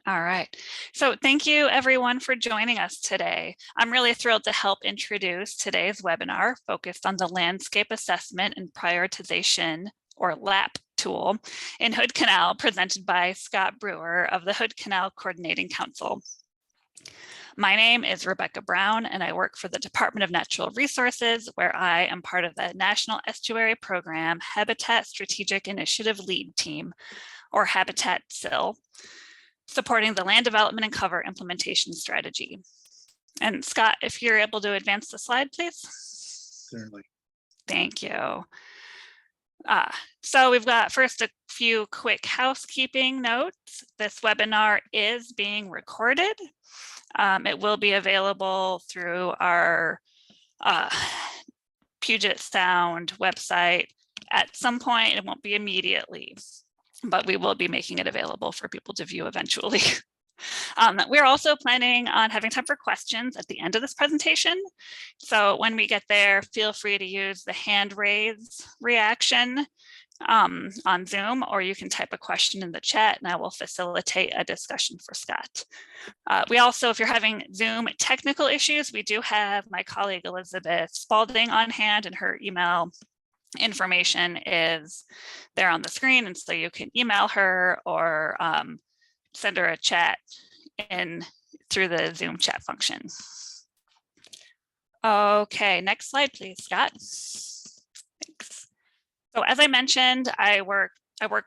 All right. So thank you everyone for joining us today. I'm really thrilled to help introduce today's webinar focused on the landscape assessment and prioritization, or LAP tool in Hood Canal, presented by Scott Brewer of the Hood Canal Coordinating Council. My name is Rebecca Brown, and I work for the Department of Natural Resources, where I am part of the National Estuary Program Habitat Strategic Initiative Lead Team, or Habitat SIL, supporting the land development and cover implementation strategy. And Scott, if you're able to advance the slide, please. Certainly. Thank you. So we've got first a few quick housekeeping notes. This webinar is being recorded. It will be available through our Puget Sound website at some point. It won't be immediately, but we will be making it available for people to view eventually. We're also planning on having time for questions at the end of this presentation. So when we get there, feel free to use the hand raise reaction on Zoom, or you can type a question in the chat and I will facilitate a discussion for Scott. We also, if you're having Zoom technical issues, we do have my colleague Elizabeth Spalding on hand, and her email information is there on the screen. And so you can email her or send her a chat in through the Zoom chat function. Okay, next slide, please, Scott. Thanks. So as I mentioned, I work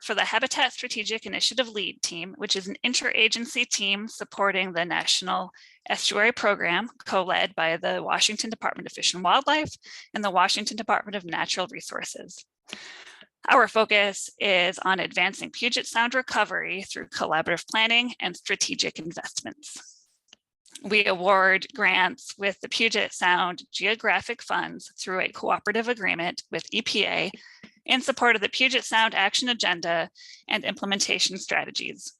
for the Habitat Strategic Initiative Lead Team, which is an interagency team supporting the National Estuary Program, co-led by the Washington Department of Fish and Wildlife and the Washington Department of Natural Resources. Our focus is on advancing Puget Sound recovery through collaborative planning and strategic investments. We award grants with the Puget Sound Geographic Funds through a cooperative agreement with EPA in support of the Puget Sound Action Agenda and implementation strategies.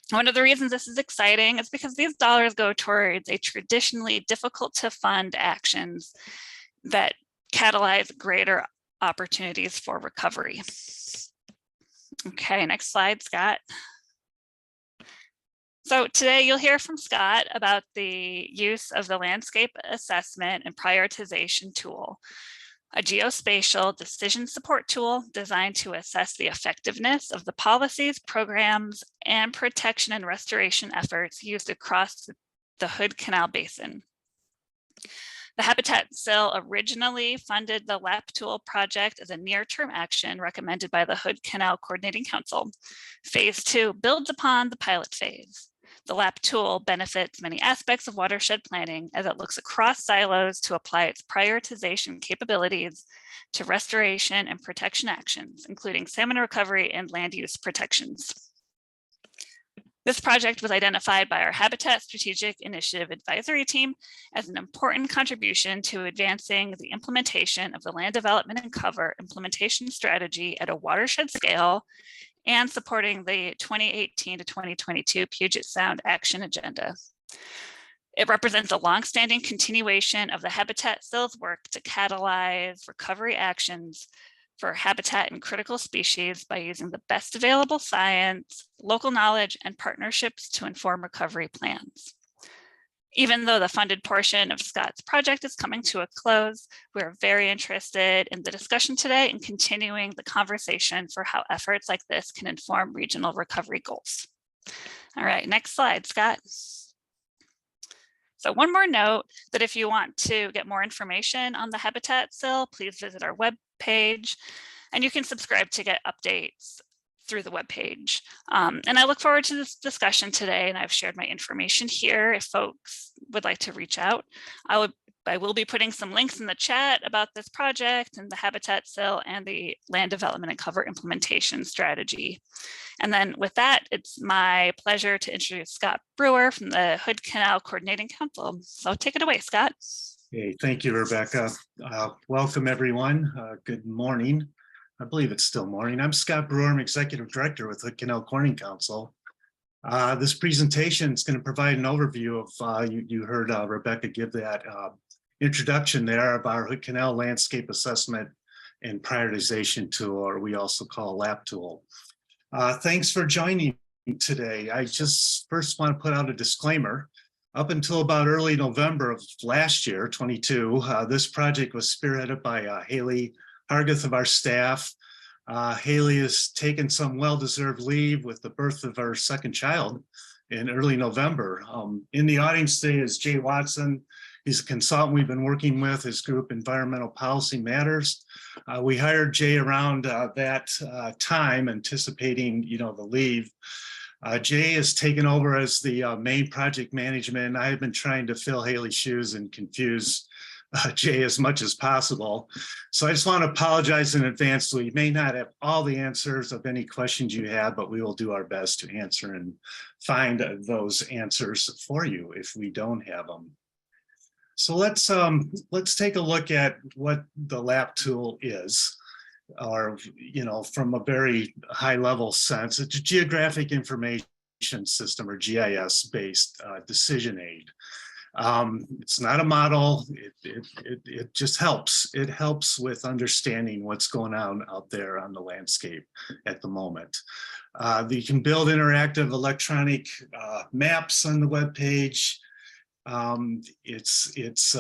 One of the reasons this is exciting is because these dollars go towards a traditionally difficult to fund actions that catalyze greater opportunities for recovery. Okay, next slide, Scott. So today you'll hear from Scott about the use of the landscape assessment and prioritization tool, a geospatial decision support tool designed to assess the effectiveness of the policies, programs, and protection and restoration efforts used across the Hood Canal Basin. The Habitat SIL originally funded the LAP tool project as a near-term action recommended by the Hood Canal Coordinating Council. Phase 2 builds upon the pilot phase. The LAP tool benefits many aspects of watershed planning as it looks across silos to apply its prioritization capabilities to restoration and protection actions, including salmon recovery and land use protections. This project was identified by our Habitat Strategic Initiative Advisory Team as an important contribution to advancing the implementation of the land development and cover implementation strategy at a watershed scale and supporting the 2018 to 2022 Puget Sound Action Agenda. It represents a longstanding continuation of the Habitat SIL's work to catalyze recovery actions for habitat and critical species by using the best available science, local knowledge, and partnerships to inform recovery plans. Even though the funded portion of Scott's project is coming to a close, we're very interested in the discussion today and continuing the conversation for how efforts like this can inform regional recovery goals. All right, next slide, Scott. So one more note that if you want to get more information on the Habitat SIL, please visit our webpage, and you can subscribe to get updates through the webpage. And I look forward to this discussion today, and I've shared my information here if folks would like to reach out. I will be putting some links in the chat about this project and the Habitat SIL and the land development and cover implementation strategy. And then with that, it's my pleasure to introduce Scott Brewer from the Hood Canal Coordinating Council. So take it away, Scott. Hey, thank you, Rebecca. Welcome, everyone. Good morning. I believe it's still morning. I'm Scott Brewer. I'm Executive Director with Hood Canal Coordinating Council. This presentation is going to provide an overview of, you heard Rebecca give that introduction there of our Hood Canal Landscape Assessment and Prioritization Tool, or we also call LAP tool. Thanks for joining today. I just first want to put out a disclaimer. Up until about early November of last year, 22, this project was spearheaded by Haley Hargith of our staff. Haley has taken some well-deserved leave with the birth of our second child in early November. In the audience today is Jay Watson. He's a consultant we've been working with, his group Environmental Policy Matters. We hired Jay around that time, anticipating, the leave. Jay has taken over as the main project management. I have been trying to fill Haley's shoes and confuse Jay as much as possible. So I just want to apologize in advance. We may not have all the answers of any questions you have, but we will do our best to answer and find those answers for you if we don't have them. So let's take a look at what the LAP tool is, or from a very high level sense. It's a geographic information system, or GIS based decision aid. It's not a model. It just helps. It helps with understanding what's going on out there on the landscape at the moment. You can build interactive electronic maps on the web page. It's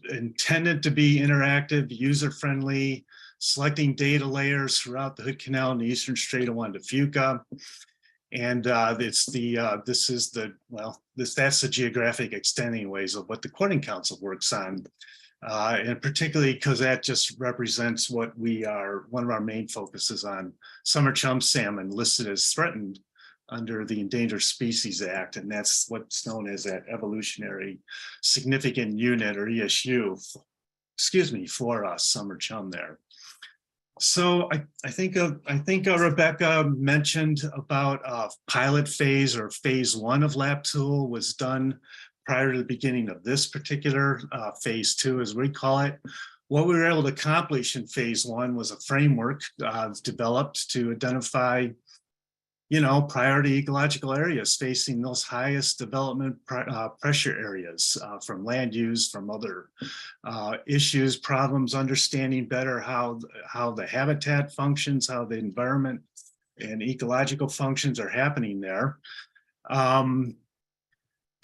intended to be interactive, user-friendly, selecting data layers throughout the Hood Canal and the Eastern Strait of Juan de Fuca. And that's the geographic extending ways of what the Courting Council works on. And particularly because that just represents what one of our main focuses on, summer chum salmon listed as threatened under the Endangered Species Act, and that's what's known as that evolutionary significant unit, or ESU, for summer chum there. So I think Rebecca mentioned about pilot phase, or phase 1 of LAP tool was done prior to the beginning of this particular phase 2, as we call it. What we were able to accomplish in phase 1 was a framework developed to identify priority ecological areas facing those highest development pressure areas from land use, from other issues, problems, understanding better how the habitat functions, how the environment and ecological functions are happening there. The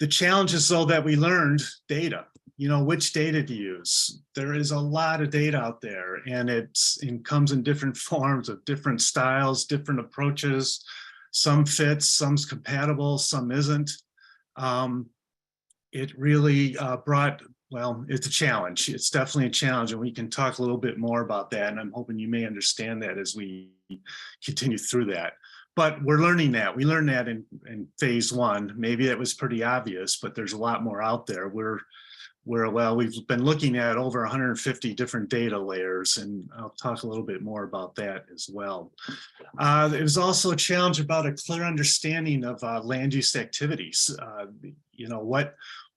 challenge is, though, that we learned data. Which data to use. There is a lot of data out there, and it comes in different forms of different styles, different approaches. Some fits, some's compatible, some isn't. It really it's a challenge. It's definitely a challenge, and we can talk a little bit more about that. And I'm hoping you may understand that as we continue through that. But we're learning that. We learned that in phase 1. Maybe that was pretty obvious, but there's a lot more out there. We've been looking at over 150 different data layers, and I'll talk a little bit more about that as well. There was also a challenge about a clear understanding of land use activities.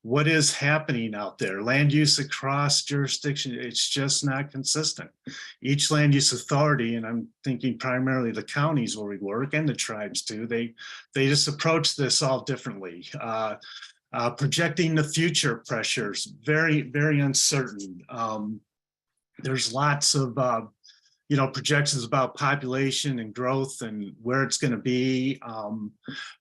What is happening out there? Land use across jurisdiction, it's just not consistent. Each land use authority, and I'm thinking primarily the counties where we work, and the tribes too, they just approach this all differently. Projecting the future pressures, very, very uncertain. There's lots of, projections about population and growth and where it's going to be.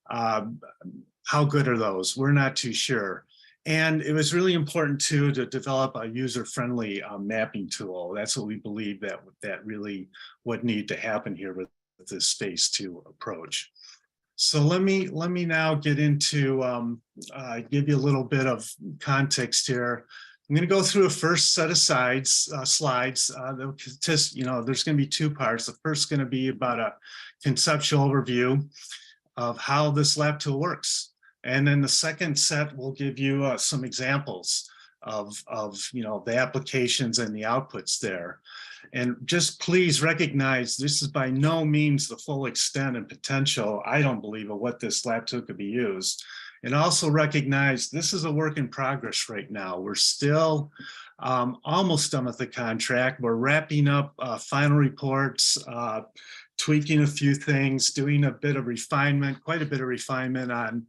How good are those? We're not too sure. And it was really important too to develop a user-friendly mapping tool. That's what we believe that really what need to happen here with this phase 2 approach. So let me now get into give you a little bit of context here. I'm going to go through a first set of slides. There's going to be 2 parts. The first is going to be about a conceptual overview of how this LAP tool works, and then the second set will give you some examples of the applications and the outputs there. And just please recognize this is by no means the full extent and potential, I don't believe, of what this LAP tool could be used. And also recognize this is a work in progress right now. We're still almost done with the contract. We're wrapping up final reports, tweaking a few things, doing a bit of refinement, quite a bit of refinement on,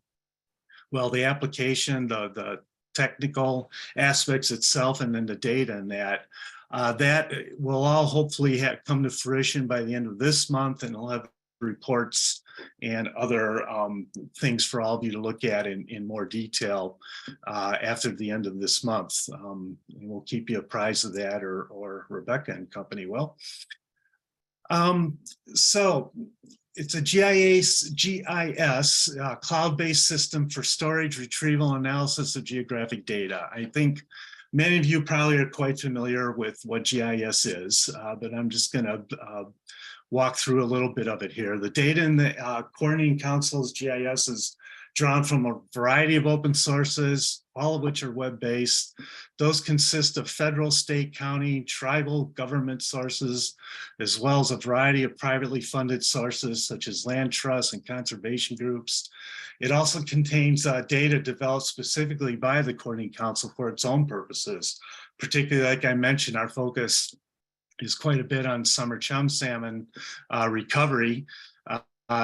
the application, the technical aspects itself, and then the data and that. That will all hopefully come to fruition by the end of this month, and we'll have reports and other things for all of you to look at in more detail after the end of this month. And we'll keep you apprised of that, or Rebecca and company will. So it's a GIS cloud-based system for storage, retrieval, analysis of geographic data. I think many of you probably are quite familiar with what GIS is, but I'm just going to walk through a little bit of it here. The data in the Coordinating Council's GIS is drawn from a variety of open sources, all of which are web-based. Those consist of federal, state, county, tribal government sources, as well as a variety of privately funded sources such as land trusts and conservation groups. It also contains data developed specifically by the Coordinating Council for its own purposes. Particularly, like I mentioned, our focus is quite a bit on summer chum salmon recovery.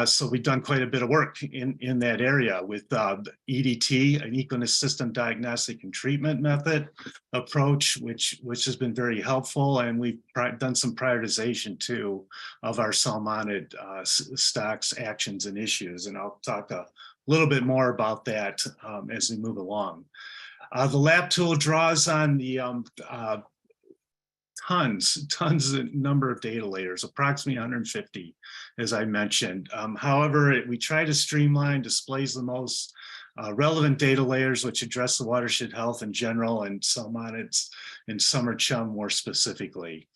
So we've done quite a bit of work in that area with EDT, an Ecosystem Diagnostic and Treatment Method approach, which has been very helpful. And we've done some prioritization too of our salmonid stocks, actions, and issues. And I'll talk a little bit more about that as we move along. The lab tool draws on the tons of number of data layers, approximately 150, as I mentioned. However, we try to streamline, displays the most relevant data layers which address the watershed health in general and salmonids and summer chum more specifically.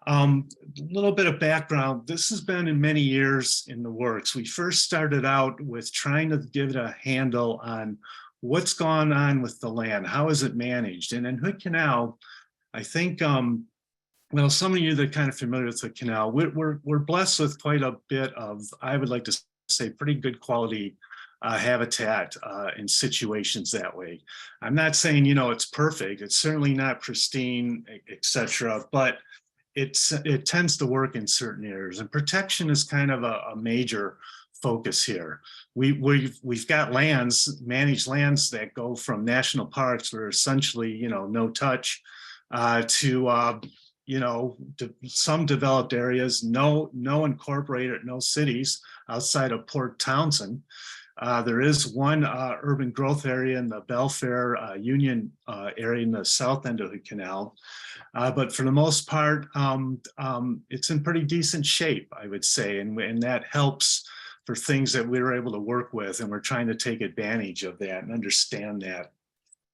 A little bit of background, this has been in many years in the works. We first started out with trying to give it a handle on what's gone on with the land, how is it managed? And in Hood Canal, I think well, some of you that are kind of familiar with the canal, we're blessed with quite a bit of, I would like to say, pretty good quality habitat in situations that way. I'm not saying, you know, it's perfect. It's certainly not pristine, etc. But it tends to work in certain areas, and protection is kind of a major focus here. We've got lands, managed lands that go from national parks, where essentially, you know, no touch, to you know, some developed areas, no incorporated, no cities outside of Port Townsend. There is one urban growth area in the Belfair Union area in the south end of the canal. But for the most part, it's in pretty decent shape, I would say, and that helps for things that we were able to work with, and we're trying to take advantage of that and understand that.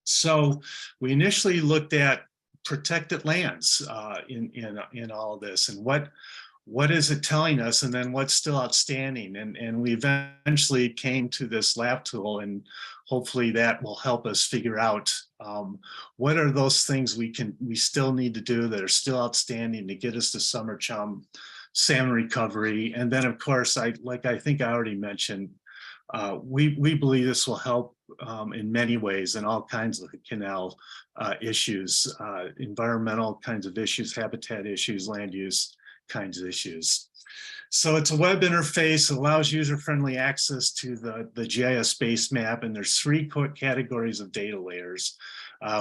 So we initially looked at protected lands in all of this, and what is it telling us, and then what's still outstanding, and we eventually came to this lab tool, and hopefully that will help us figure out what are those things we still need to do that are still outstanding to get us to summer chum salmon recovery. And then of course, I think I already mentioned, we believe this will help in many ways in all kinds of canal issues, environmental kinds of issues, habitat issues, land use kinds of issues. So it's a web interface that allows user-friendly access to the GIS base map, and there's three categories of data layers,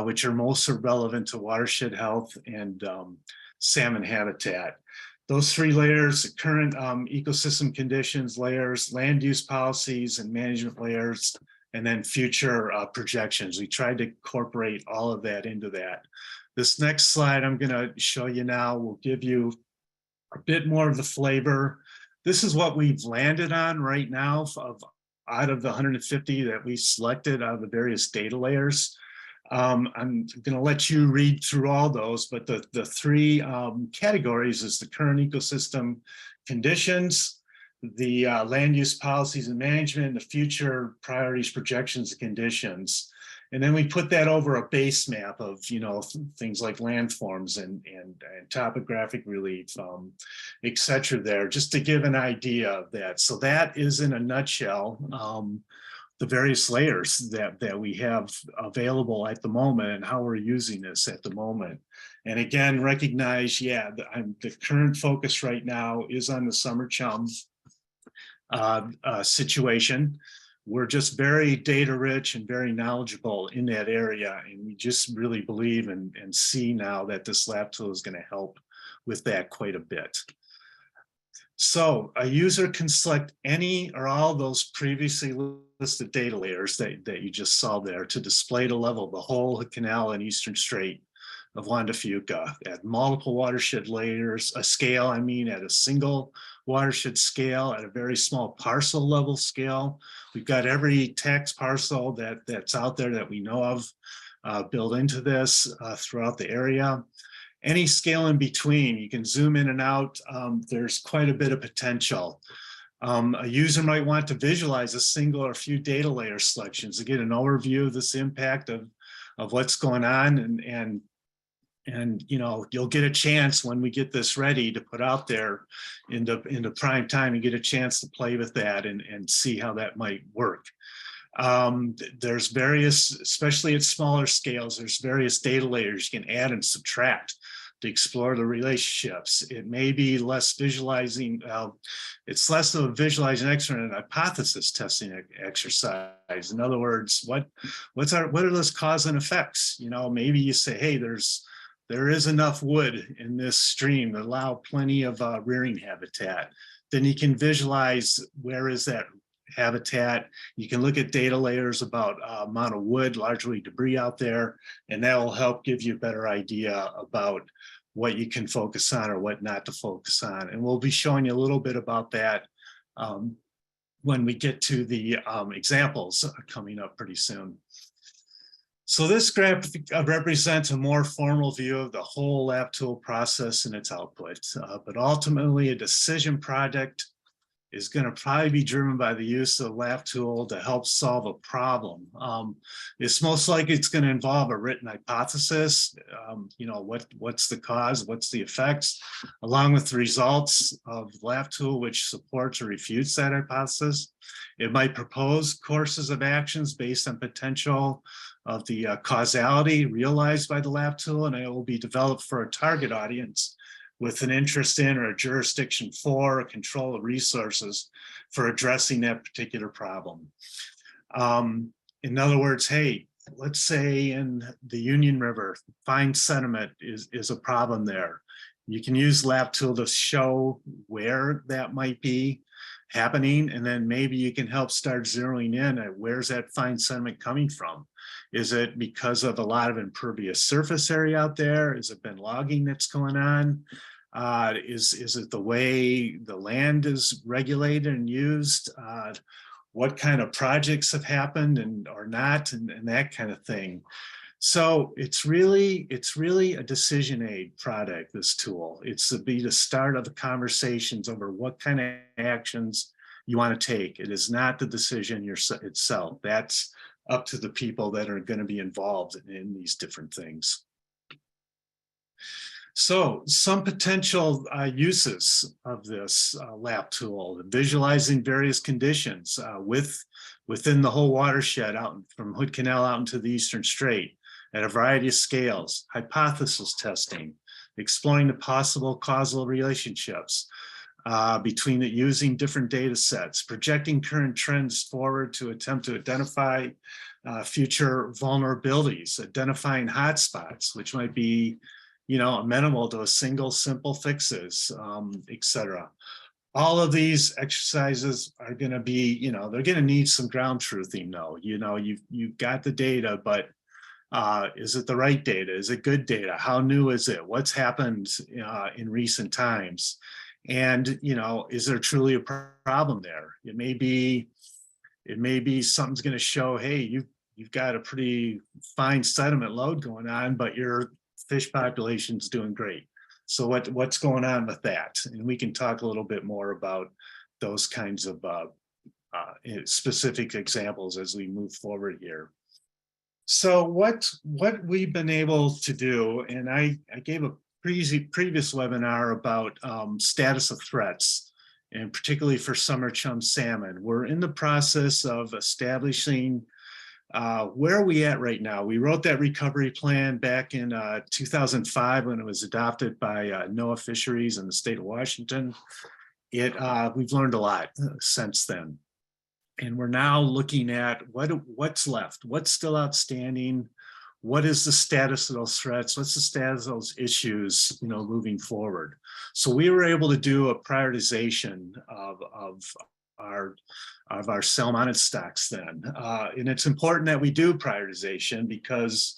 which are most relevant to watershed health and salmon habitat. Those three layers: current ecosystem conditions layers, land use policies and management layers, and then future projections. We tried to incorporate all of that into that. This next slide I'm going to show you now will give you a bit more of the flavor. This is what we've landed on right now out of the 150 that we selected out of the various data layers. I'm going to let you read through all those, but the three categories is the current ecosystem conditions, the land use policies and management, the future priorities, projections, and conditions. And then we put that over a base map of, you know, things like landforms and topographic relief, et cetera there, just to give an idea of that. So that is in a nutshell the various layers that we have available at the moment and how we're using this at the moment. And again, recognize, yeah, the current focus right now is on the summer chum situation. We're just very data rich and very knowledgeable in that area. And we just really believe and see now that this lab tool is going to help with that quite a bit. So a user can select any or all those previously listed data layers that you just saw there to display the level of the whole canal and eastern strait of Juan de Fuca at multiple watershed layers, a scale, I mean, at a single watershed scale, at a very small parcel level scale. We've got every tax parcel that's out there that we know of built into this throughout the area. Any scale in between, you can zoom in and out. There's quite a bit of potential. A user might want to visualize a single or a few data layer selections to get an overview of this impact of what's going on, and you know, you'll get a chance when we get this ready to put out there into prime time and get a chance to play with that and see how that might work. There's various, especially at smaller scales, there's various data layers you can add and subtract to explore the relationships. It may be less visualizing, it's less of a visualizing experiment and hypothesis testing exercise. In other words, what are those cause and effects? You know, maybe you say, hey, there is enough wood in this stream to allow plenty of rearing habitat. Then you can visualize where is that habitat. You can look at data layers about amount of wood, largely debris out there, and that will help give you a better idea about what you can focus on or what not to focus on. And we'll be showing you a little bit about that when we get to the examples coming up pretty soon. So this graphic represents a more formal view of the whole lab tool process and its output, but ultimately a decision project is going to probably be driven by the use of the lab tool to help solve a problem. It's most likely it's going to involve a written hypothesis, you know, what's the cause, what's the effects, along with the results of the lab tool, which supports or refutes that hypothesis. It might propose courses of actions based on potential of the causality realized by the lab tool, and it will be developed for a target audience with an interest in or a jurisdiction for or control of resources for addressing that particular problem. In other words, hey, let's say in the Union River, fine sediment is a problem there. You can use lab tool to show where that might be happening, and then maybe you can help start zeroing in at where's that fine sediment coming from. Is it because of a lot of impervious surface area out there? Has it been logging that's going on? Is it the way the land is regulated and used? What kind of projects have happened and or not, and that kind of thing. So it's really a decision aid product, this tool. It's to be the start of the conversations over what kind of actions you want to take. It is not the decision itself. That's up to the people that are going to be involved in these different things. So some potential uses of this lab tool: visualizing various conditions within the whole watershed out from Hood Canal out into the Eastern Strait at a variety of scales, hypothesis testing, exploring the possible causal relationships between using different data sets, projecting current trends forward to attempt to identify future vulnerabilities, identifying hotspots, which might be, you know, amenable to a single simple fixes, etc. All of these exercises are going to be, you know, they're going to need some ground truthing though. You know, you've got the data, but is it the right data? Is it good data? How new is it? What's happened in recent times? And, you know, is there truly a problem there? It may be something's going to show, hey, you've got a pretty fine sediment load going on, but your fish population's doing great. So what's going on with that? And we can talk a little bit more about those kinds of specific examples as we move forward here. So what we've been able to do, and I gave a previous webinar about status of threats, and particularly for summer chum salmon. We're in the process of establishing where are we at right now. We wrote that recovery plan back in 2005 when it was adopted by NOAA Fisheries in the state of Washington. We've learned a lot since then. And we're now looking at what's left, what's still outstanding, what is the status of those threats? What's the status of those issues, moving forward? So we were able to do a prioritization of our cell-mounted stocks then. And it's important that we do prioritization because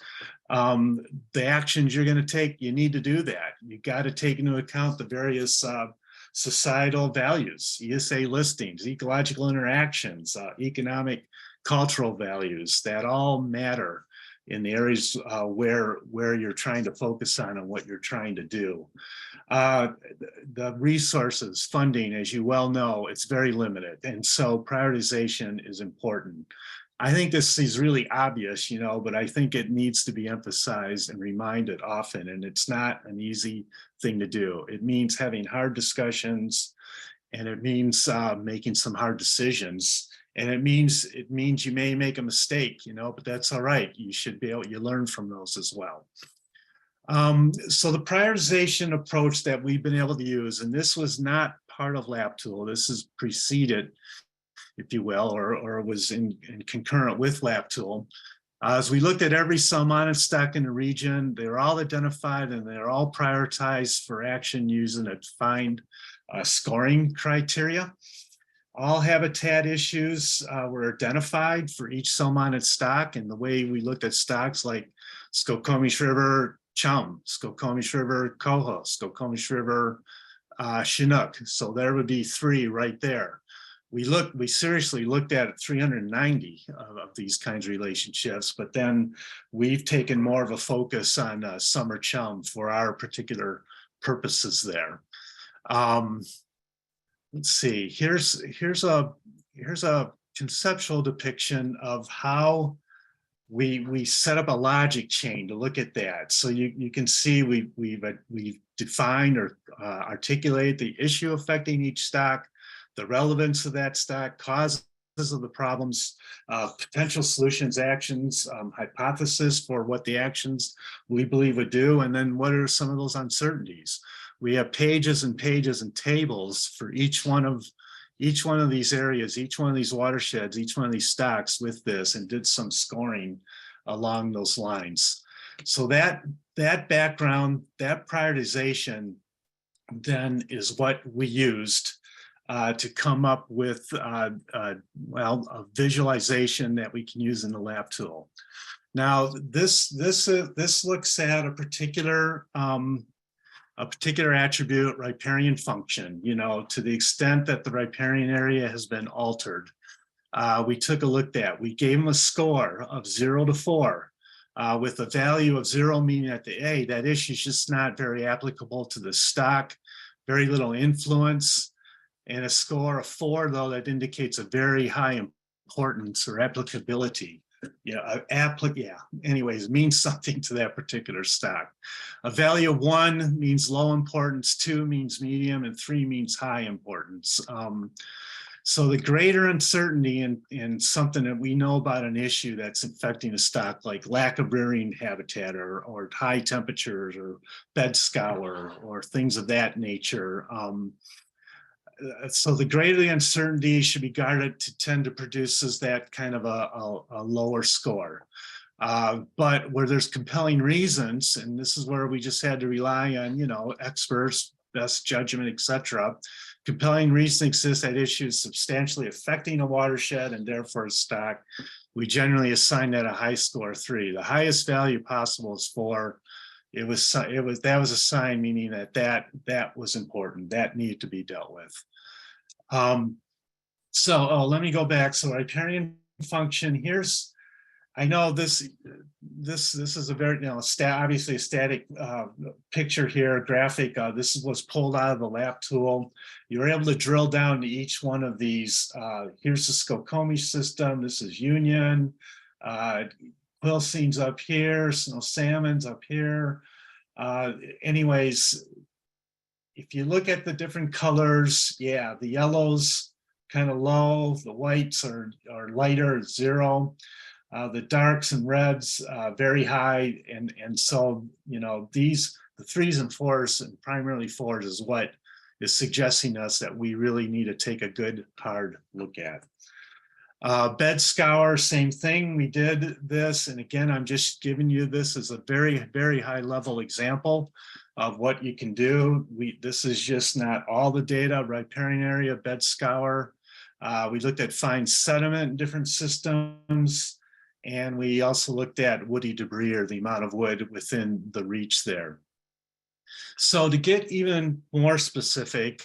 the actions you're going to take, you need to do that. You got to take into account the various societal values, ESA listings, ecological interactions, economic, cultural values that all matter in the areas where you're trying to focus on and what you're trying to do. The resources, funding, as you well know, it's very limited. And so prioritization is important. I think this is really obvious, but I think it needs to be emphasized and reminded often. And it's not an easy thing to do. It means having hard discussions, and it means making some hard decisions. And it means you may make a mistake, but that's all right. You should be able, you learn from those as well. So the prioritization approach that we've been able to use, and this was not part of LabTool, this is preceded, if you will, or was in concurrent with LabTool. As we looked at every cell-mounted stock in the region, they were all identified and they're all prioritized for action using a defined scoring criteria. All habitat issues were identified for each cell-mounted stock, and the way we looked at stocks like Skokomish River chum, Skokomish River coho, Skokomish River chinook. So there would be 3 right there. We seriously looked at 390 of these kinds of relationships, but then we've taken more of a focus on summer chum for our particular purposes there. Let's see, here's a conceptual depiction of how we set up a logic chain to look at that. So you can see we've defined or articulated the issue affecting each stock, the relevance of that stock, causes of the problems, potential solutions, actions, hypothesis for what the actions we believe would do, and then what are some of those uncertainties. We have pages and pages and tables for each one of these areas, each one of these watersheds, each one of these stocks with this, and did some scoring along those lines. So that background, that prioritization then is what we used to come up with a visualization that we can use in the LabTool. Now, this looks at a particular attribute, riparian function, to the extent that the riparian area has been altered. We took a look at, we gave them a score of 0 to 4, with a value of 0 meaning that that issue is just not very applicable to the stock, very little influence, and a score of 4, though, that indicates a very high importance or applicability. Anyways, means something to that particular stock. A value of 1 means low importance, 2 means medium, and 3 means high importance. So the greater uncertainty in something that we know about an issue that's affecting a stock, like lack of rearing habitat or high temperatures or bed scour or things of that nature. So the greater the uncertainty should be guarded to tend to produces that kind of a lower score. But where there's compelling reasons, and this is where we just had to rely on, experts, best judgment, etc. Compelling reason exists that issues substantially affecting a watershed and therefore a stock. We generally assign that a high score 3. The highest value possible is 4. That was a sign, meaning that was important, that needed to be dealt with. Let me go back. So riparian function, I know this is a very, obviously a static picture here, graphic. This was pulled out of the LabTool. You were able to drill down to each one of these. Here's the Skokomish system. This is Union. Quilcines up here, snow salmons up here. Anyways, if you look at the different colors, the yellows kind of low, the whites are lighter, 0. The darks and reds very high, and so the 3s and 4s, and primarily 4s, is what is suggesting us that we really need to take a good hard look at. Bed scour, same thing. We did this, and again, I'm just giving you this as a very, very high level example of what you can do. This is just not all the data. Riparian area, bed scour. We looked at fine sediment in different systems, and we also looked at woody debris, or the amount of wood within the reach there. So to get even more specific,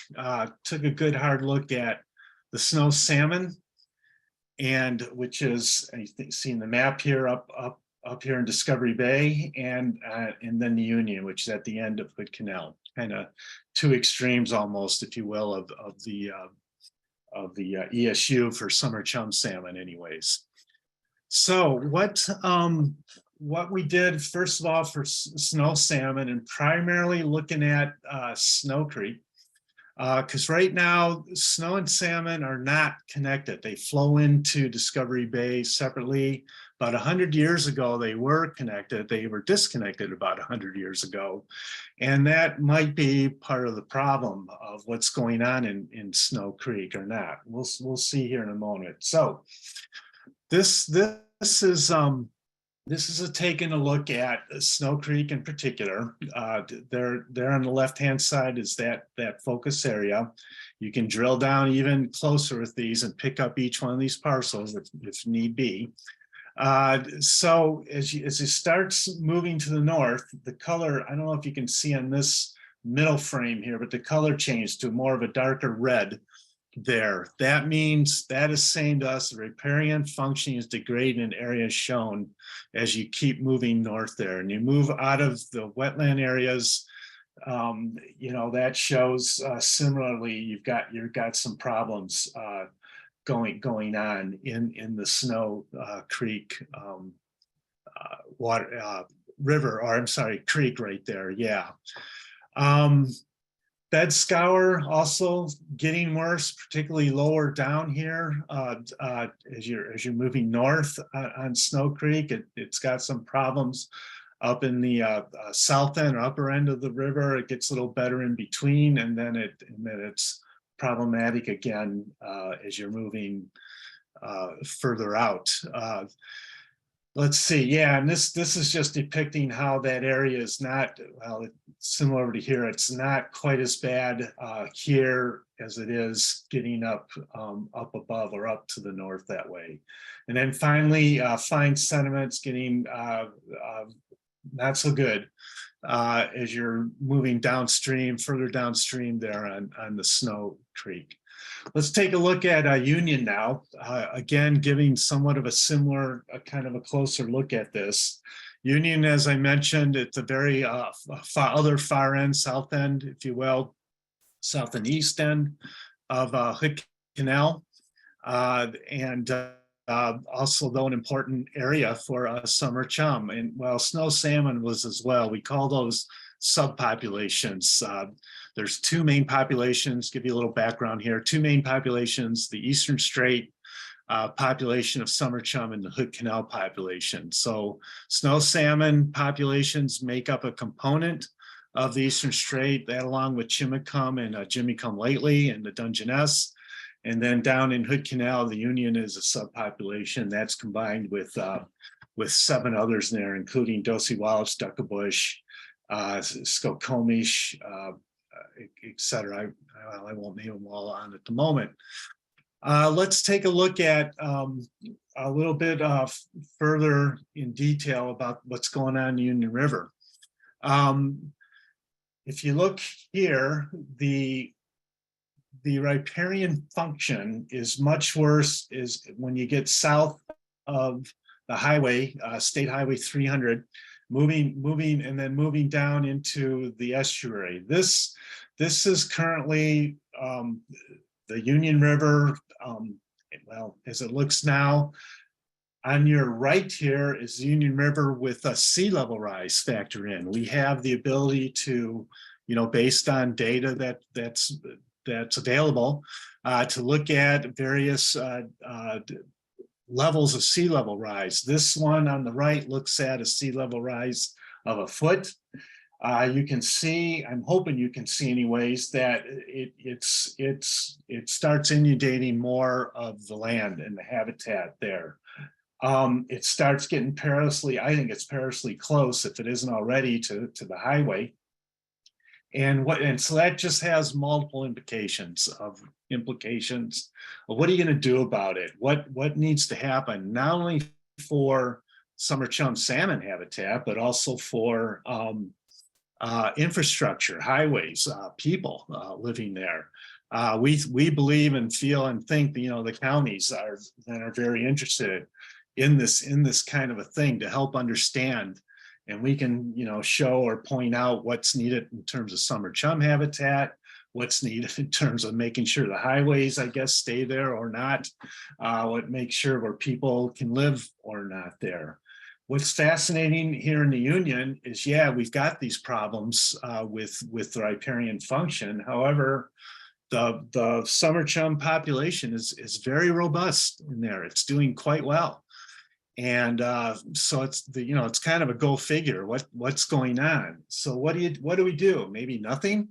took a good hard look at the snow salmon, and which is, you see in the map here, up here in Discovery Bay, and then the Union, which is at the end of Hood Canal, kind of two extremes almost, if you will, of the ESU for summer chum salmon, anyways. So what we did, first of all, for snow salmon, and primarily looking at Snow Creek, because right now snow and salmon are not connected. They flow into Discovery Bay separately. About 100 years ago, they were connected. They were disconnected about 100 years ago. And that might be part of the problem of what's going on in Snow Creek or not. We'll see here in a moment. So this is taking a look at Snow Creek in particular. There on the left-hand side is that focus area. You can drill down even closer with these and pick up each one of these parcels if need be. So as it starts moving to the north, the color, I don't know if you can see on this middle frame here, but the color changed to more of a darker red there. That means that is saying to us the riparian function is degrading in areas shown as you keep moving north there, and you move out of the wetland areas. That shows similarly you've got some problems going on in the Snow Creek river, or I'm sorry, creek right there. Yeah. Bed scour also getting worse, particularly lower down here as you're moving north on Snow Creek. It's got some problems up in the south end or upper end of the river. It gets a little better in between, and then it's problematic again as you're moving further out. Let's see, yeah, and this is just depicting how that area is not, well, similar to here. It's not quite as bad here as it is getting up above or up to the north that way. And then finally, fine sediments getting not so good as you're moving downstream, further downstream there on the Snow Creek. Let's take a look at Union now. Again, giving somewhat of a similar, kind of a closer look at this. Union, as I mentioned, it's a very other far end, south end, if you will, south and east end of Hood Canal. Also, though, an important area for summer chum. And well, snow salmon was as well. We call those subpopulations. There's two main populations, give you a little background here. Two main populations, the Eastern Strait population of summer chum and the Hood Canal population. So snow salmon populations make up a component of the Eastern Strait, that along with Chimicum and Jimmy Come Lately and the Dungeness. And then down in Hood Canal, the Union is a subpopulation that's combined with 7 others there, including Dosey Wallace, Duckabush, Skokomish, etc. I won't name them all on at the moment. Let's take a look at a little bit further in detail about what's going on in the Union River. If you look here, the riparian function is much worse is when you get south of the highway, State Highway 300, moving and then moving down into the estuary. This is currently the Union River. Well, as it looks now, on your right here is the Union River with a sea level rise factor in. We have the ability to, based on data that's available, to look at various levels of sea level rise. This one on the right looks at a sea level rise of 1 foot. You can see, I'm hoping you can see anyways, that it starts inundating more of the land and the habitat there. It starts getting perilously, I think it's perilously close, if it isn't already, to the highway. And so that just has multiple implications of what are you going to do about it? What needs to happen, not only for summer chum salmon habitat, but also for infrastructure, highways, people living there. We believe and feel and think that, the counties are very interested in this kind of a thing to help understand, and we can show or point out what's needed in terms of summer chum habitat, what's needed in terms of making sure the highways, I guess, stay there or not, what makes sure where people can live or not there. What's fascinating here in the Union is, yeah, we've got these problems with the riparian function. However, the summer chum population is very robust in there. It's doing quite well. And so it's it's kind of a go figure what's going on. So what do we do? Maybe nothing,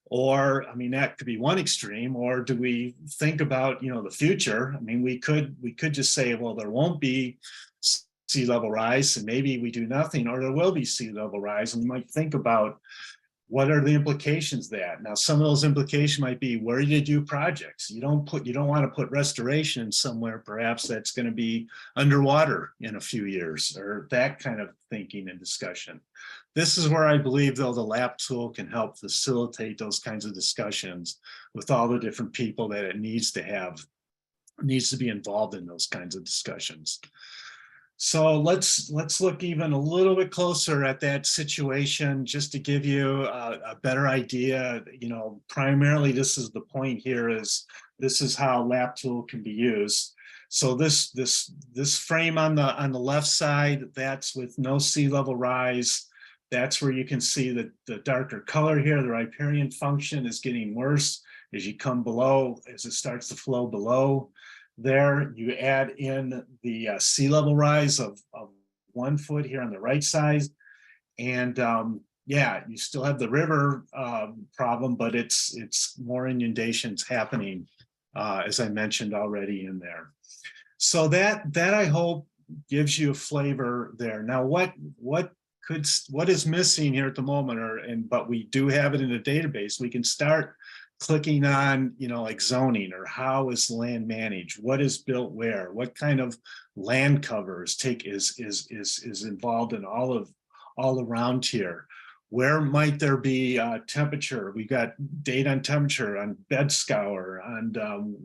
or I mean that could be one extreme. Or do we think about the future? I mean, we could just say, well, there won't be sea level rise, and maybe we do nothing, or there will be sea level rise, and we might think about what are the implications of that. Now, some of those implications might be, where do you do projects? You don't want to put restoration somewhere perhaps that's going to be underwater in a few years, or that kind of thinking and discussion. This is where I believe, though, the LAP tool can help facilitate those kinds of discussions with all the different people that it needs to be involved in those kinds of discussions. So let's look even a little bit closer at that situation, just to give you a better idea. Primarily, this is the point here, is this is how LAP tool can be used. So this frame on the left side, that's with no sea level rise. That's where you can see that the darker color here, the riparian function is getting worse as you come below, as it starts to flow below. There, you add in the sea level rise of 1 foot here on the right side, and yeah, you still have the river problem, but it's more inundations happening, as I mentioned already in there. So that I hope gives you a flavor there. Now, what is missing here at the moment, but we do have it in a database. We can start clicking on, like zoning, or how is land managed, what is built where, what kind of land covers is involved in all around here. Where might there be temperature? We got data on temperature, on bed scour, on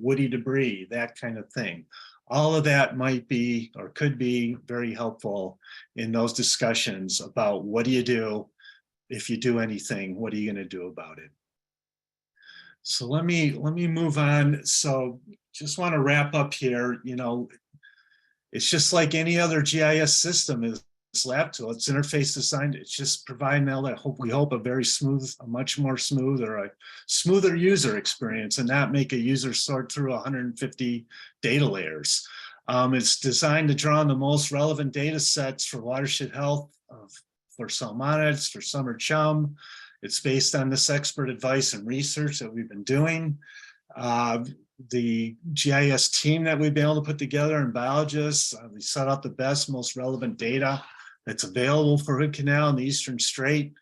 woody debris, that kind of thing. All of that might be, or could be, very helpful in those discussions about what do you do if you do anything, what are you going to do about it? So let me move on. So just want to wrap up here. It's just like any other GIS system is LAP tool. It's interface designed. It's just providing all that. We hope a very smooth, a much more smooth, or a smoother user experience, and not make a user sort through 150 data layers. It's designed to draw on the most relevant data sets for watershed health, for salmonids, for summer chum. It's based on this expert advice and research that we've been doing. The GIS team that we've been able to put together, and biologists, we sought out the best, most relevant data that's available for Hood Canal and the Eastern Strait,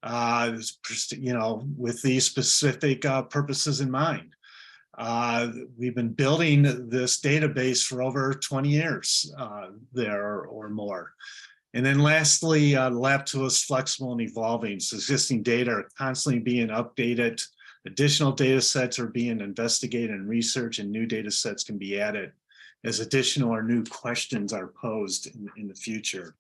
with these specific purposes in mind. We've been building this database for over 20 years there or more. And then lastly, the LAP tool is flexible and evolving. So existing data are constantly being updated. Additional data sets are being investigated and researched, and new data sets can be added as additional or new questions are posed in the future.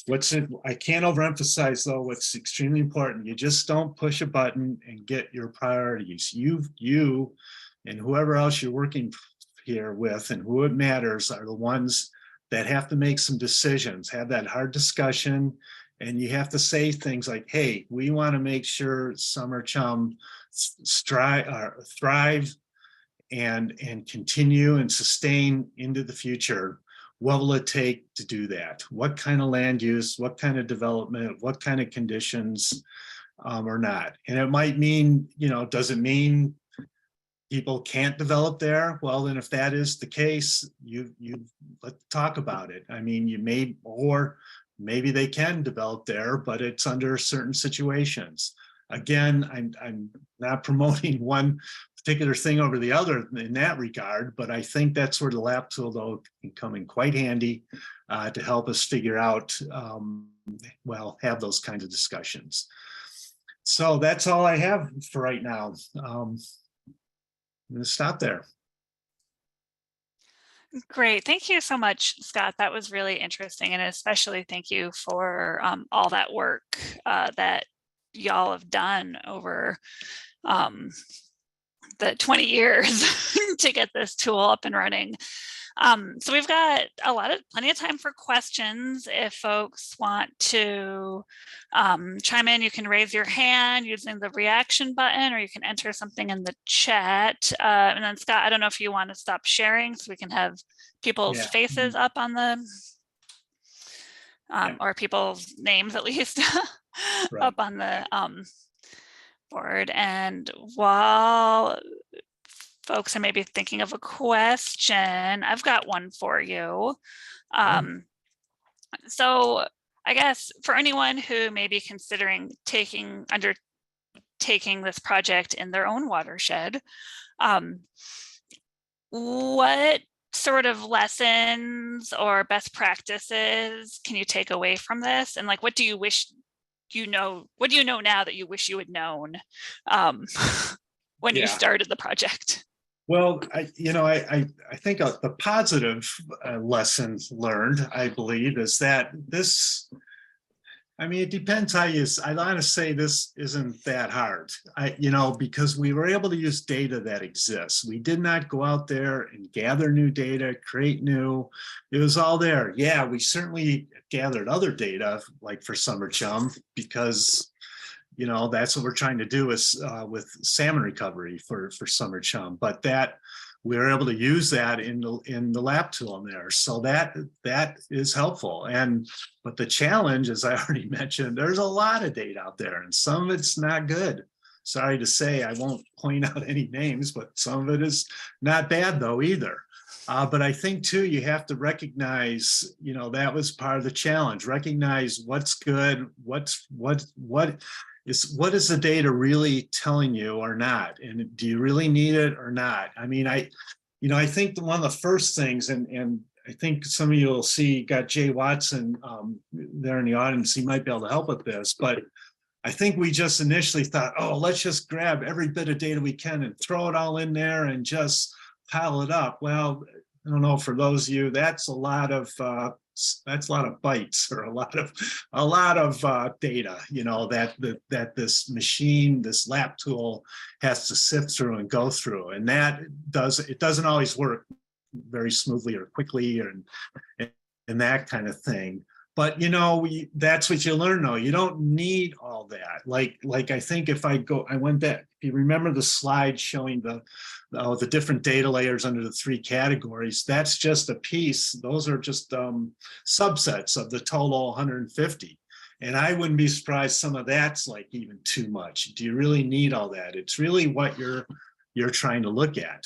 I can't overemphasize, though, what's extremely important. You just don't push a button and get your priorities. You and whoever else you're working here with, and who it matters, are the ones that have to make some decisions, have that hard discussion, and you have to say things like, hey, we want to make sure summer chum thrive and continue and sustain into the future. what will it take to do that? What kind of land use, what kind of development, what kind of conditions, or not? And it might mean, does it mean people can't develop there? Well, then if that is the case, let's talk about it. I mean, or maybe they can develop there, but it's under certain situations. Again, I'm not promoting one particular thing over the other in that regard, but I think that's where the lap tool, though, can come in quite handy to help us figure out, have those kinds of discussions. So that's all I have for right now. I'm going to stop there. Great. Thank you so much, Scott. That was really interesting. And especially thank you for all that work that y'all have done over the 20 years to get this tool up and running. So we've got plenty of time for questions. If folks want to chime in, you can raise your hand using the reaction button, or you can enter something in the chat. And then Scott, I don't know if you want to stop sharing so we can have people's faces up on the, or people's names at least up on the board. And while folks are maybe thinking of a question, I've got one for you. So I guess for anyone who may be considering undertaking this project in their own watershed, what sort of lessons or best practices can you take away from this? And like, what do you wish what do you know now that you wish you had known when you started the project? Well, I think the positive lessons learned, I believe, is that this, it depends how I want to say this isn't that hard, because we were able to use data that exists. We did not go out there and gather new data, create new, it was all there. Yeah, we certainly gathered other data like for summer chum, because that's what we're trying to do is with salmon recovery for summer chum, but that we were able to use that in the lap tool in there. So that is helpful. But the challenge, as I already mentioned, there's a lot of data out there and some of it's not good. Sorry to say, I won't point out any names, but some of it is not bad though either. But I think too, you have to recognize, that was part of the challenge. Recognize what's good, what is the data really telling you or not? And do you really need it or not? I think one of the first things, and I think some of you will see, got Jay Watson there in the audience, he might be able to help with this, but I think we just initially thought, oh, let's just grab every bit of data we can and throw it all in there and just pile it up. Well, I don't know, for those of you, that's a lot of bytes, or a lot of data, that this machine, this lap tool has to sift through and go through, and it doesn't always work very smoothly or quickly, and that kind of thing. But that's what you learn though. You don't need all that. Like I think if I went back, if you remember the slide showing the different data layers under the 3 categories, that's just a piece. Those are just subsets of the total 150. And I wouldn't be surprised some of that's like even too much. Do you really need all that? It's really what you're trying to look at.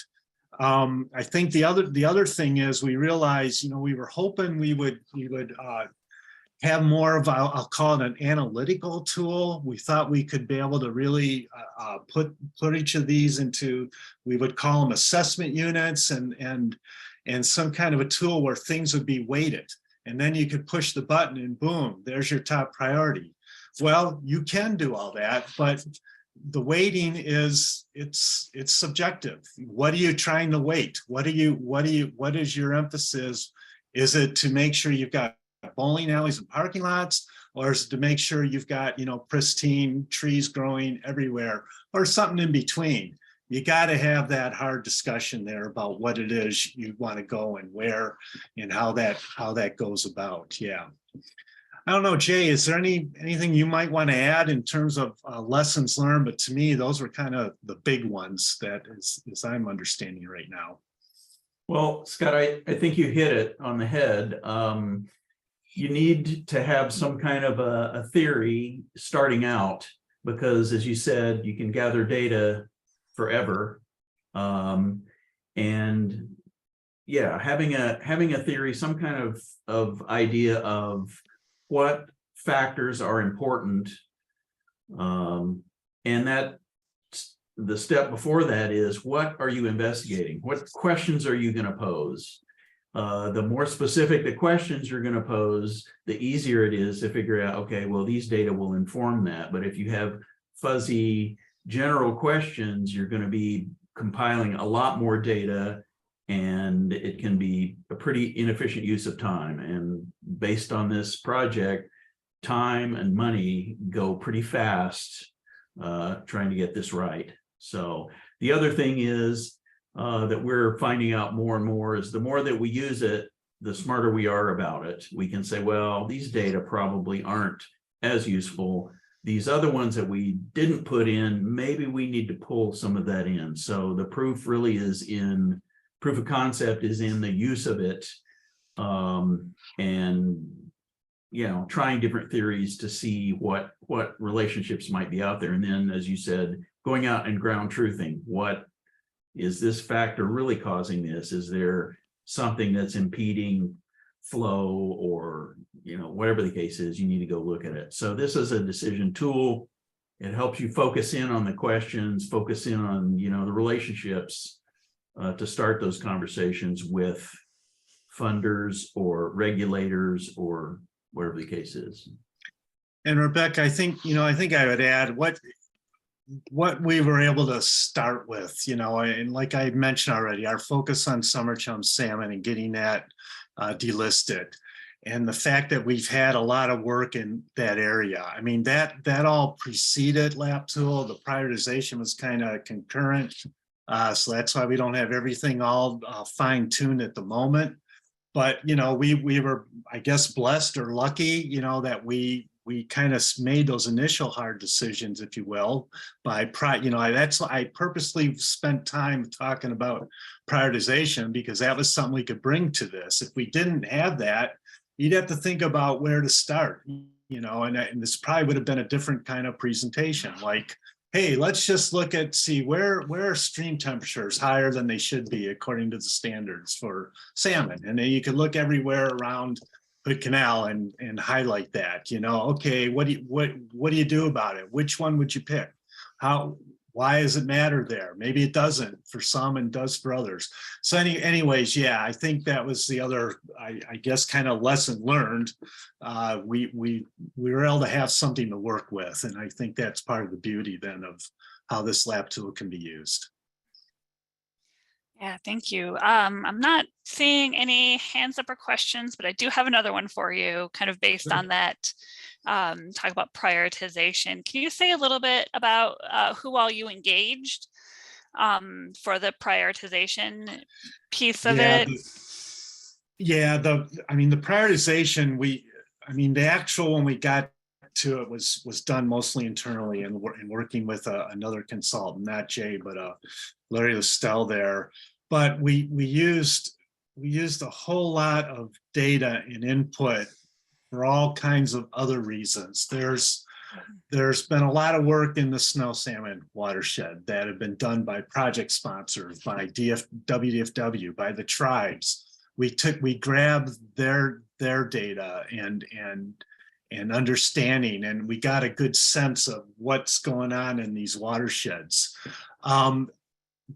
I think the other thing is we realized, we were hoping we would have more of, I'll call it an analytical tool. We thought we could be able to really put each of these into, we would call them assessment units, and some kind of a tool where things would be weighted. And then you could push the button and boom, there's your top priority. Well, you can do all that, but the weighting it's subjective. What are you trying to weight? What is your emphasis? Is it to make sure you've got bowling alleys and parking lots, or is it to make sure you've got pristine trees growing everywhere, or something in between? You got to have that hard discussion there about what it is you want to go and where and how that goes about. Yeah, I don't know, Jay, is there anything you might want to add in terms of lessons learned? But to me, those were kind of the big ones that as I'm understanding right now. Well, Scott, I think you hit it on the head. You need to have some kind of a theory starting out, because as you said, you can gather data forever. And yeah, having a theory, some kind of idea of what factors are important. And that the step before that is, what are you investigating? What questions are you going to pose? The more specific the questions you're going to pose, the easier it is to figure out, okay, well, these data will inform that. But if you have fuzzy general questions, you're going to be compiling a lot more data, and it can be a pretty inefficient use of time. And based on this project, time and money go pretty fast trying to get this right. So the other thing is that we're finding out more and more is the more that we use it, the smarter we are about it. We can say, well, these data probably aren't as useful. These other ones that we didn't put in, maybe we need to pull some of that in. So the proof really is in, proof of concept is in the use of it. And trying different theories to see what relationships might be out there. And then, as you said, going out and ground truthing. What is this factor really causing this? Is there something that's impeding flow, or whatever the case is? You need to go look at it. So this is a decision tool. It helps you focus in on the questions, focus in on the relationships to start those conversations with funders or regulators or whatever the case is. And Rebecca, I think I would add what we were able to start with, and like I mentioned already, our focus on summer chum salmon and getting that delisted, and the fact that we've had a lot of work in that area. I mean, that all preceded lap tool. The prioritization was kind of concurrent. So that's why we don't have everything all fine-tuned at the moment. But we were, I guess, blessed or lucky, that we kind of made those initial hard decisions, if you will, by I purposely spent time talking about prioritization, because that was something we could bring to this. If we didn't have that, you'd have to think about where to start, and this probably would have been a different kind of presentation, like, hey, let's just see where are stream temperatures higher than they should be according to the standards for salmon. And then you could look everywhere around the canal and highlight that, okay, what do you do about it? Which one would you pick? Why does it matter there? Maybe it doesn't for some and does for others. So anyways, yeah, I think that was the other, I guess, kind of lesson learned. We were able to have something to work with. And I think that's part of the beauty then of how this lab tool can be used. Yeah, thank you. I'm not seeing any hands up or questions, but I do have another one for you, kind of based on that. Talk about prioritization. Can you say a little bit about who all you engaged for the prioritization piece of it? The prioritization, the actual, when we got to it, was done mostly internally and working with another consultant, not Jay, but Larry Lestelle there. But we used a whole lot of data and input for all kinds of other reasons. There's been a lot of work in the snow salmon watershed that have been done by project sponsors, by WDFW, by the tribes. We grabbed their data and understanding, and we got a good sense of what's going on in these watersheds.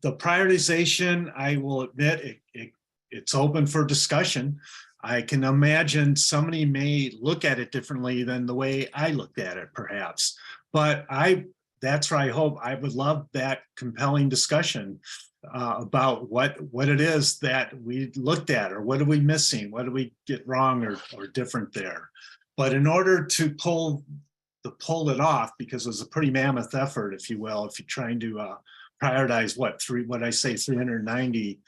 The prioritization, I will admit, it's open for discussion. I can imagine somebody may look at it differently than the way I looked at it, perhaps. But that's where I would love that compelling discussion about what it is that we looked at, or what are we missing? What did we get wrong or different there? But in order to pull it off, because it was a pretty mammoth effort, if you will, if you're trying to prioritize 390,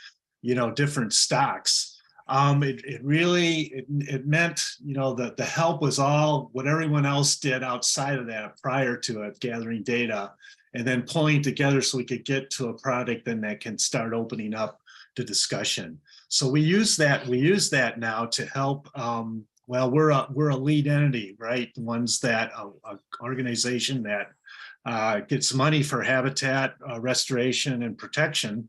different stocks. It meant, that the help was all what everyone else did outside of that prior to it, gathering data and then pulling together so we could get to a product then that can start opening up the discussion. So we use that now to help. Well, we're a lead entity, right? The ones that a organization that gets money for habitat restoration and protection.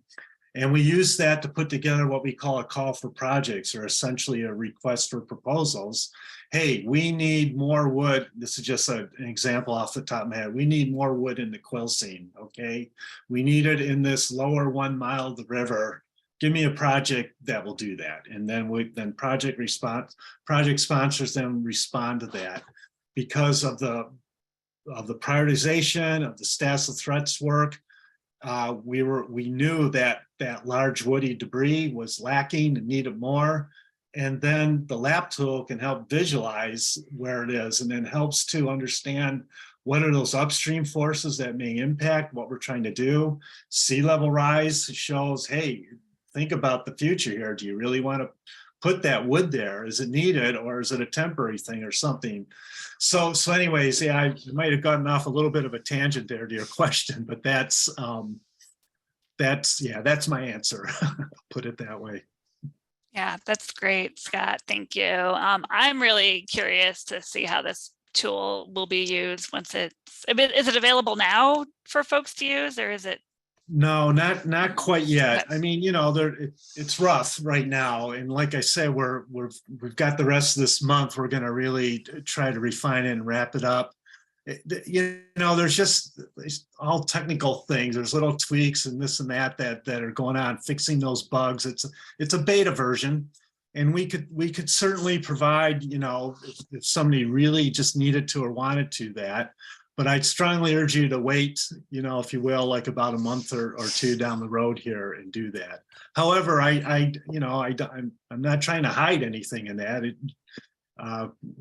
And we use that to put together what we call a call for projects, or essentially a request for proposals. Hey, we need more wood. This is just an example off the top of my head. We need more wood in the quill seam, okay? We need it in this lower 1 mile of the river. Give me a project that will do that. And then project sponsors then respond to that. Because of the prioritization of the status of threats work, we knew that large woody debris was lacking and needed more. And then the lab tool can help visualize where it is, and then helps to understand what are those upstream forces that may impact what we're trying to do. Sea level rise shows, hey, think about the future here. Do you really want to put that wood there? Is it needed, or is it a temporary thing or something? So anyways, yeah, I might have gotten off a little bit of a tangent there to your question, but that's my answer. Put it that way. Yeah, that's great, Scott. Thank you. I'm really curious to see how this tool will be used once is it available now for folks to use, or is it? No, not quite yet. Okay. I mean, it's rough right now, and like I said, we've got the rest of this month. We're going to really try to refine it and wrap it up. There's all technical things. There's little tweaks and this and that are going on, fixing those bugs. It's a beta version, and we could certainly provide, if somebody really just needed to or wanted to that. But I'd strongly urge you to wait, if you will, like about a month or two down the road here and do that. However, I'm not trying to hide anything in that.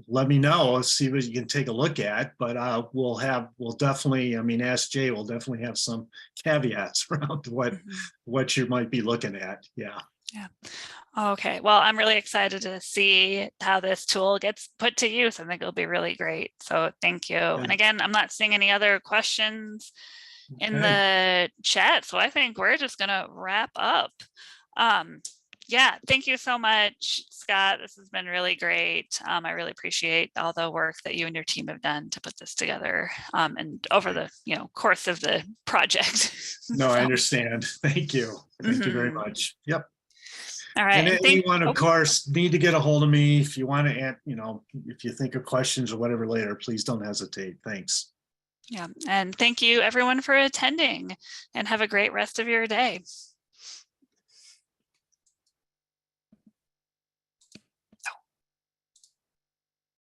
Let me know, see what you can take a look at, but we'll definitely, Ask Jay, we'll definitely have some caveats around what you might be looking at. Yeah. Yeah. Okay. Well, I'm really excited to see how this tool gets put to use. I think it'll be really great. So thank you. And again, I'm not seeing any other questions in the chat. So I think we're just going to wrap up. Yeah, thank you so much, Scott. This has been really great. I really appreciate all the work that you and your team have done to put this together and over the course of the project. No, I understand. Thank you. Thank you very much. Yep. All right. And anyone, of course, need to get a hold of me if you want to, if you think of questions or whatever later, please don't hesitate. Thanks. Yeah. And thank you everyone for attending, and have a great rest of your day.